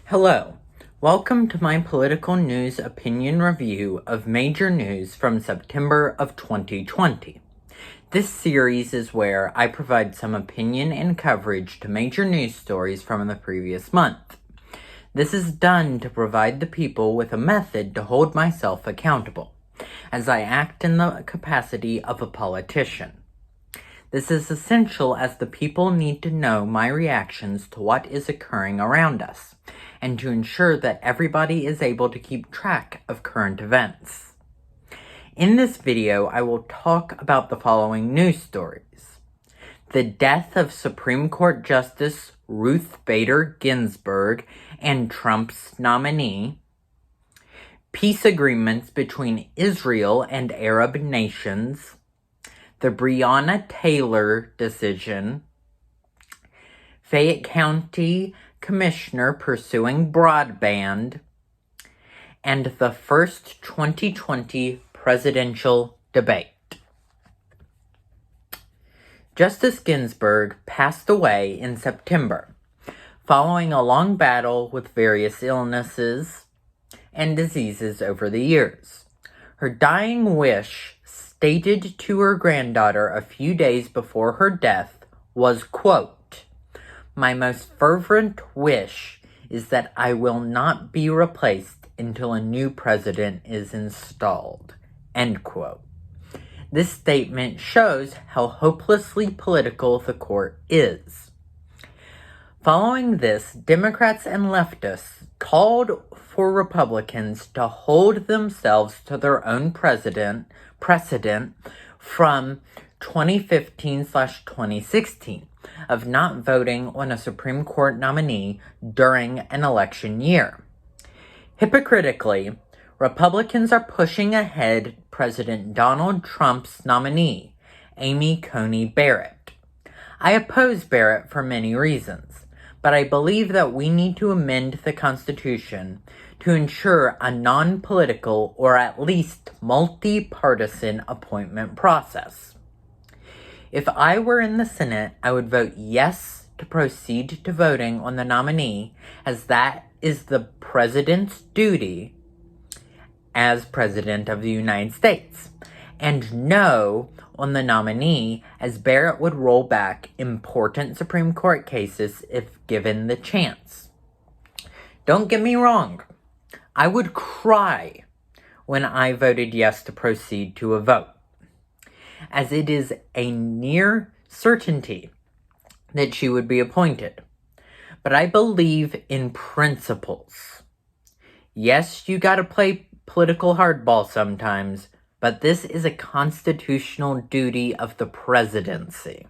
Hello, welcome to my political news opinion review of major news from September of 2020. This series is where I provide some opinion and coverage to major news stories from the previous month. This is done to provide the people with a method to hold myself accountable, as I act in the capacity of a politician. This is essential as the people need to know my reactions to what is occurring around us, and to ensure that everybody is able to keep track of current events. In this video, I will talk about the following news stories: the death of Supreme Court Justice Ruth Bader Ginsburg and Trump's nominee, peace agreements between Israel and Arab nations, the Breonna Taylor decision, Fayette County Commissioner pursuing broadband, and the first 2020 presidential debate. Justice Ginsburg passed away in September, following a long battle with various illnesses and diseases over the years. Her dying wish, stated to her granddaughter a few days before her death, was, quote, "My most fervent wish is that I will not be replaced until a new president is installed," end quote. This statement shows how hopelessly political the court is. Following this, Democrats and leftists called for Republicans to hold themselves to their own precedent from 2015/2016 of not voting on a Supreme Court nominee during an election year. Hypocritically, Republicans are pushing ahead President Donald Trump's nominee, Amy Coney Barrett. I oppose Barrett for many reasons, but I believe that we need to amend the Constitution to ensure a non-political or at least multi-partisan appointment process. If I were in the Senate, I would vote yes to proceed to voting on the nominee, as that is the president's duty as President of the United States, and no on the nominee, as Barrett would roll back important Supreme Court cases if given the chance. Don't get me wrong, I would cry when I voted yes to proceed to a vote, as it is a near certainty that she would be appointed. But I believe in principles. Yes, you gotta play political hardball sometimes, but this is a constitutional duty of the presidency.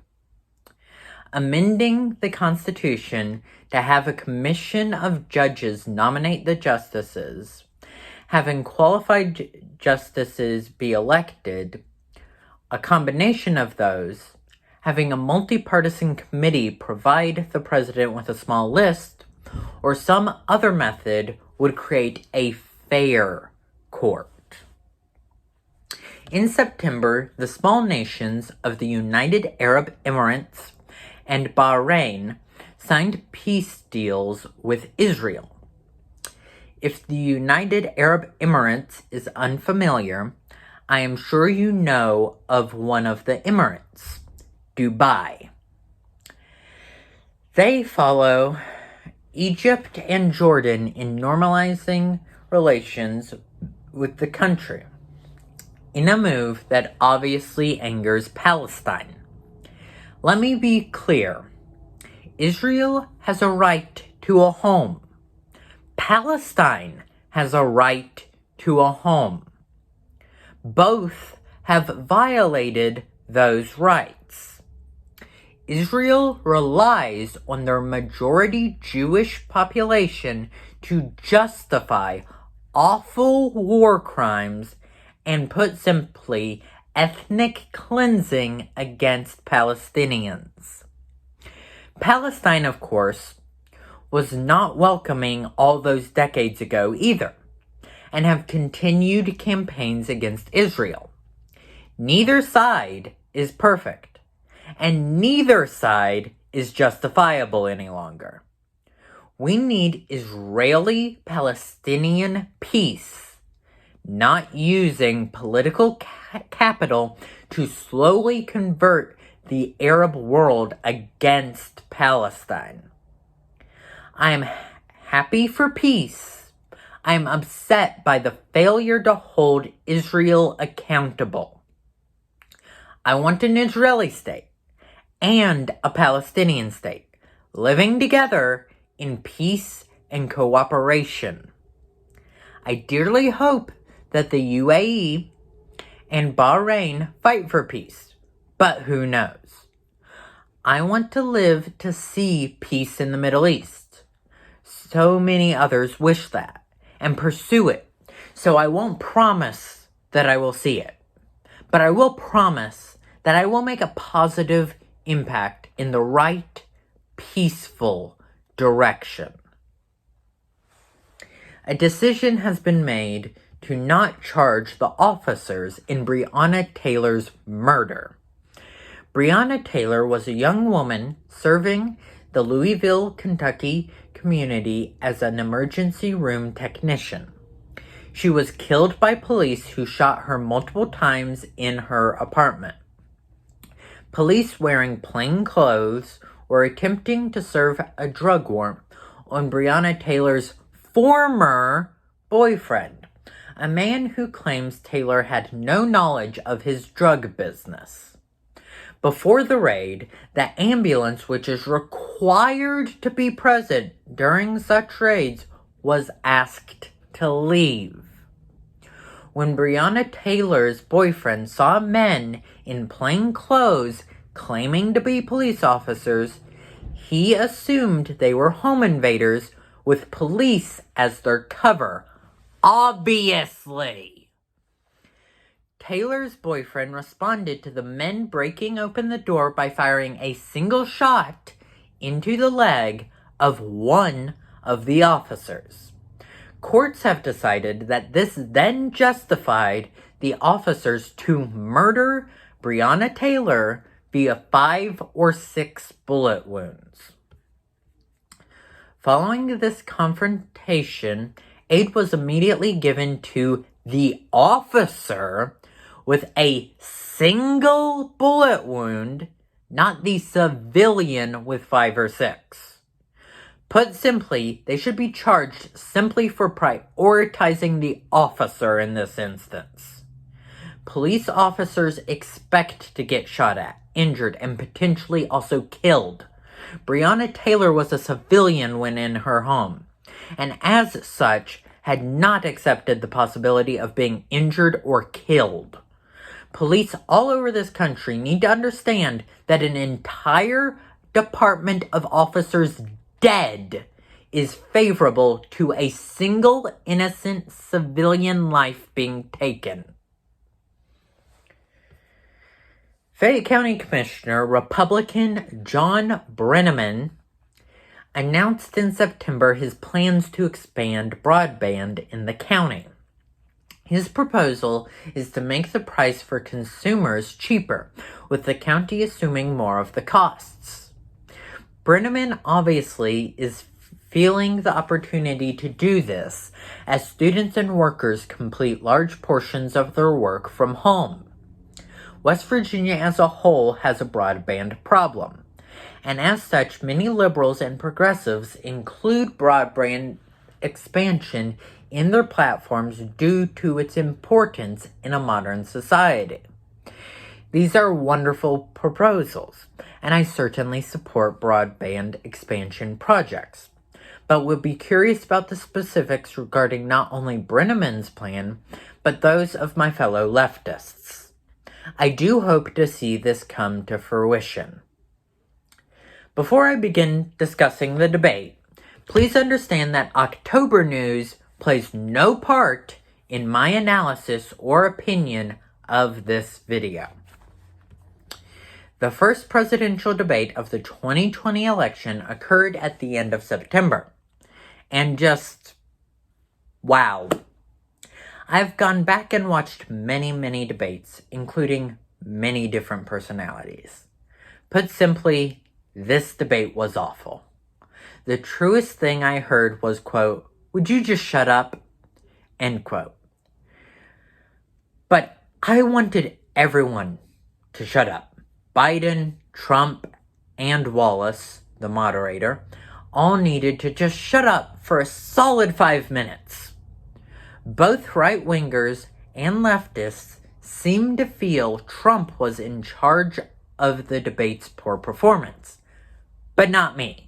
Amending the Constitution to have a commission of judges nominate the justices, having qualified justices be elected, a combination of those, having a multi-partisan committee provide the president with a small list, or some other method would create a fair court. In September, the small nations of the United Arab Emirates and Bahrain signed peace deals with Israel. If the United Arab Emirates is unfamiliar, I am sure you know of one of the Emirates, Dubai. They follow Egypt and Jordan in normalizing relations with the country, in a move that obviously angers Palestine. Let me be clear. Israel has a right to a home. Palestine has a right to a home. Both have violated those rights. Israel relies on their majority Jewish population to justify awful war crimes and, put simply, ethnic cleansing against Palestinians. Palestine, of course, was not welcoming all those decades ago either, and have continued campaigns against Israel. Neither side is perfect, and neither side is justifiable any longer. We need Israeli-Palestinian peace, not using political capital to slowly convert the Arab world against Palestine. I am happy for peace. I am upset by the failure to hold Israel accountable. I want an Israeli state and a Palestinian state living together in peace and cooperation. I dearly hope that the UAE and Bahrain fight for peace, but who knows? I want to live to see peace in the Middle East. So many others wish that and pursue it, so I won't promise that I will see it, but I will promise that I will make a positive impact in the right, peaceful direction. A decision has been made to not charge the officers in Breonna Taylor's murder. Breonna Taylor was a young woman serving the Louisville, Kentucky community as an emergency room technician. She was killed by police who shot her multiple times in her apartment. Police wearing plain clothes were attempting to serve a drug warrant on Breonna Taylor's former boyfriend, a man who claims Taylor had no knowledge of his drug business. Before the raid, the ambulance, which is required to be present during such raids, was asked to leave. When Breonna Taylor's boyfriend saw men in plain clothes claiming to be police officers, he assumed they were home invaders with police as their cover. Obviously! Taylor's boyfriend responded to the men breaking open the door by firing a single shot into the leg of one of the officers. Courts have decided that this then justified the officers to murder Breonna Taylor via 5 or 6 bullet wounds. Following this confrontation, aid was immediately given to the officer with a single bullet wound, not the civilian with 5 or 6. Put simply, they should be charged simply for prioritizing the officer in this instance. Police officers expect to get shot at, injured, and potentially also killed. Breonna Taylor was a civilian when in her home, and as such, had not accepted the possibility of being injured or killed. Police all over this country need to understand that an entire department of officers dead is favorable to a single innocent civilian life being taken. Fayette County Commissioner Republican John Brenneman announced in September his plans to expand broadband in the county. His proposal is to make the price for consumers cheaper, with the county assuming more of the costs. Brenneman obviously is feeling the opportunity to do this as students and workers complete large portions of their work from home. West Virginia as a whole has a broadband problem, and as such, many liberals and progressives include broadband expansion in their platforms due to its importance in a modern society. These are wonderful proposals, and I certainly support broadband expansion projects, but would be curious about the specifics regarding not only Brenneman's plan, but those of my fellow leftists. I do hope to see this come to fruition. Before I begin discussing the debate, please understand that October news plays no part in my analysis or opinion of this video. The first presidential debate of the 2020 election occurred at the end of September. And just, wow. I've gone back and watched many debates, including many different personalities. Put simply, this debate was awful. the truest thing I heard was, quote, "Would you just shut up?" End quote. But I wanted everyone to shut up. Biden, Trump, and Wallace, the moderator, all needed to just shut up for a solid 5 minutes. Both right-wingers and leftists seemed to feel Trump was in charge of the debate's poor performance. But not me.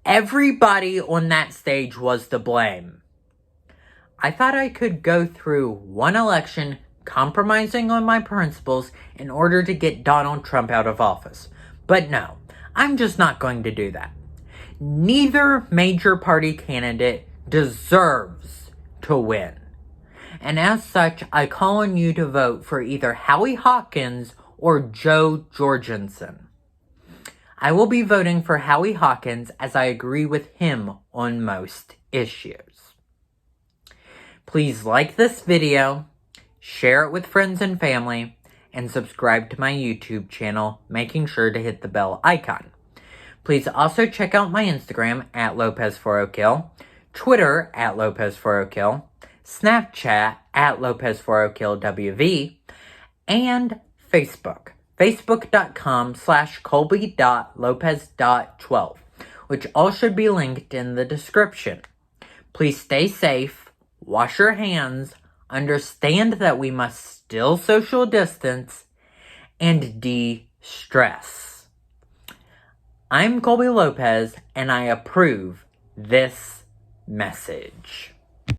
Everybody on that stage was to blame. I thought I could go through one election compromising on my principles in order to get Donald Trump out of office. But no, I'm just not going to do that. Neither major party candidate deserves to win. And as such, I call on you to vote for either Howie Hawkins or Joe Jorgensen. I will be voting for Howie Hawkins as I agree with him on most issues. Please like this video, share it with friends and family, and subscribe to my YouTube channel, making sure to hit the bell icon. Please also check out my Instagram at Lopez4OKill, Twitter at Lopez4OKill, Snapchat at Lopez4OKillWV, and Facebook. Facebook.com/Colby.Lopez.12, which all should be linked in the description. Please stay safe, wash your hands, understand that we must still social distance, and de-stress. I'm Colby Lopez, and I approve this message.